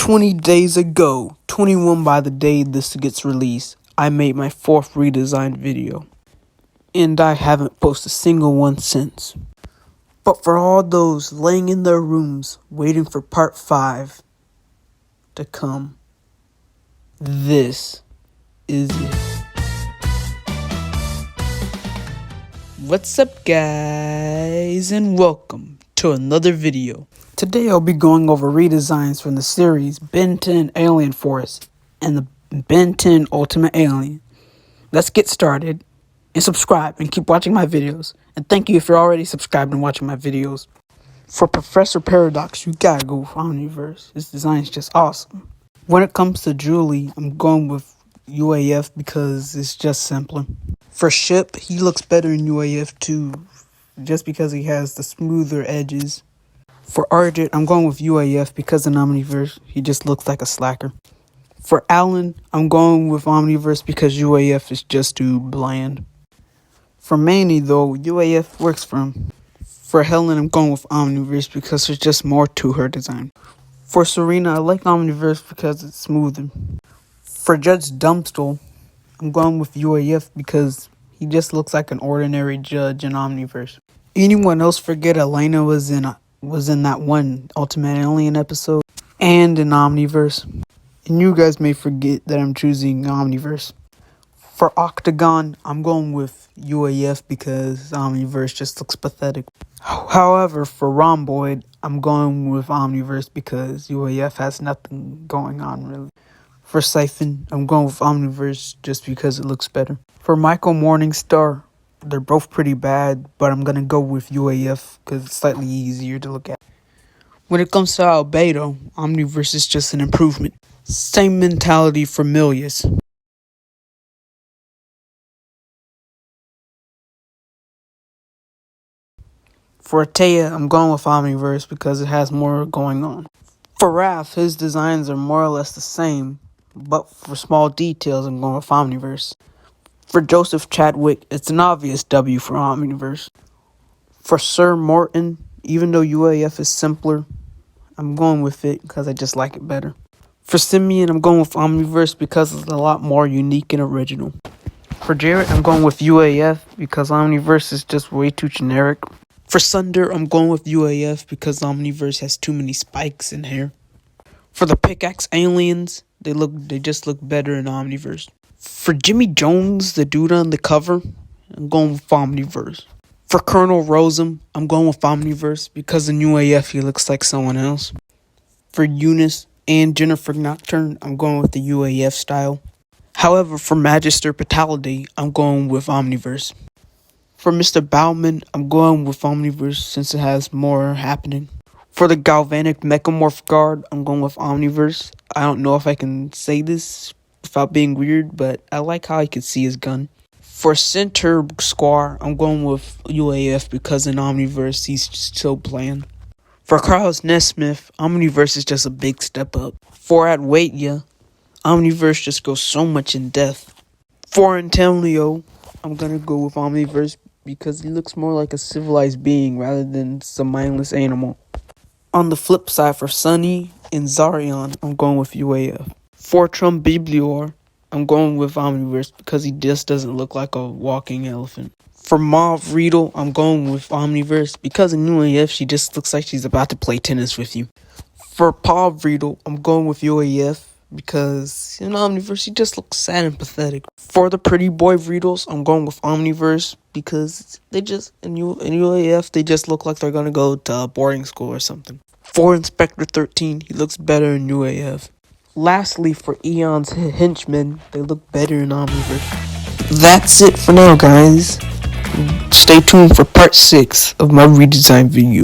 20 days ago, 21 by the day this gets released, I made my 4th redesigned video. And I haven't posted a single one since. But for all those laying in their rooms waiting for part 5 to come, this is it. What's up, guys, and welcome to another video. Today I'll be going over redesigns from the series Ben 10 Alien Force and the Ben 10 Ultimate Alien. Let's get started and subscribe and keep watching my videos. And thank you if you're already subscribed and watching my videos. For Professor Paradox, you gotta go with Omniverse. This design is just awesome. When it comes to Julie, I'm going with UAF because it's just simpler. For Ship, he looks better in UAF too, just because he has the smoother edges. For Argent, I'm going with UAF because in Omniverse, he just looks like a slacker. For Alan, I'm going with Omniverse because UAF is just too bland. For Manny though, UAF works for him. For Helen, I'm going with Omniverse because there's just more to her design. For Serena, I like Omniverse because it's smoother. For Judge Dumpstol, I'm going with UAF because he just looks like an ordinary judge in Omniverse. Anyone else forget Elena was in that one Ultimate Alien episode and in Omniverse? And you guys may forget that I'm choosing Omniverse. For Octagon, I'm going with UAF because Omniverse just looks pathetic. However, for Rhomboid, I'm going with Omniverse because UAF has nothing going on really. For Siphon, I'm going with Omniverse just because it looks better. For Michael Morningstar, they're both pretty bad, but I'm gonna go with UAF because it's slightly easier to look at. When it comes to Albedo, Omniverse is just an improvement. Same mentality for Milius. For Atea, I'm going with Omniverse because it has more going on. For Raph, his designs are more or less the same, but for small details, I'm going with Omniverse. For Joseph Chadwick, it's an obvious W for Omniverse. For Sir Morton, even though UAF is simpler, I'm going with it because I just like it better. For Simeon, I'm going with Omniverse because it's a lot more unique and original. For Jarrett, I'm going with UAF because Omniverse is just way too generic. For Sunder, I'm going with UAF because Omniverse has too many spikes in hair. For the Pickaxe Aliens, they just look better in Omniverse. For Jimmy Jones, the dude on the cover, I'm going with Omniverse. For Colonel Rosem, I'm going with Omniverse because in UAF he looks like someone else. For Eunice and Jennifer Nocturne, I'm going with the UAF style. However, for Magister Pataliday, I'm going with Omniverse. For Mr. Bauman, I'm going with Omniverse since it has more happening. For the Galvanic Mechamorph Guard, I'm going with Omniverse. I don't know if I can say this without being weird, but I like how I can see his gun. For Center Squar, I'm going with UAF because in Omniverse, he's just so bland. For Carlos Nesmith, Omniverse is just a big step up. For Adwaitya, Omniverse just goes so much in depth. For Antonio, I'm gonna go with Omniverse because he looks more like a civilized being rather than some mindless animal. On the flip side, for Sunny and Zarion, I'm going with UAF. For Trumbiblior, I'm going with Omniverse because he just doesn't look like a walking elephant. For Mauve Riedel, I'm going with Omniverse because in UAF she just looks like she's about to play tennis with you. For Paul Riedel, I'm going with UAF because in Omniverse he just looks sad and pathetic. For the Pretty Boy Riedels, I'm going with Omniverse because they just in UAF they just look like they're gonna go to a boarding school or something. For Inspector 13, he looks better in UAF. Lastly, for Eon's henchmen, they look better in Omniverse. That's it for now, guys. Stay tuned for part 6 of my redesign video.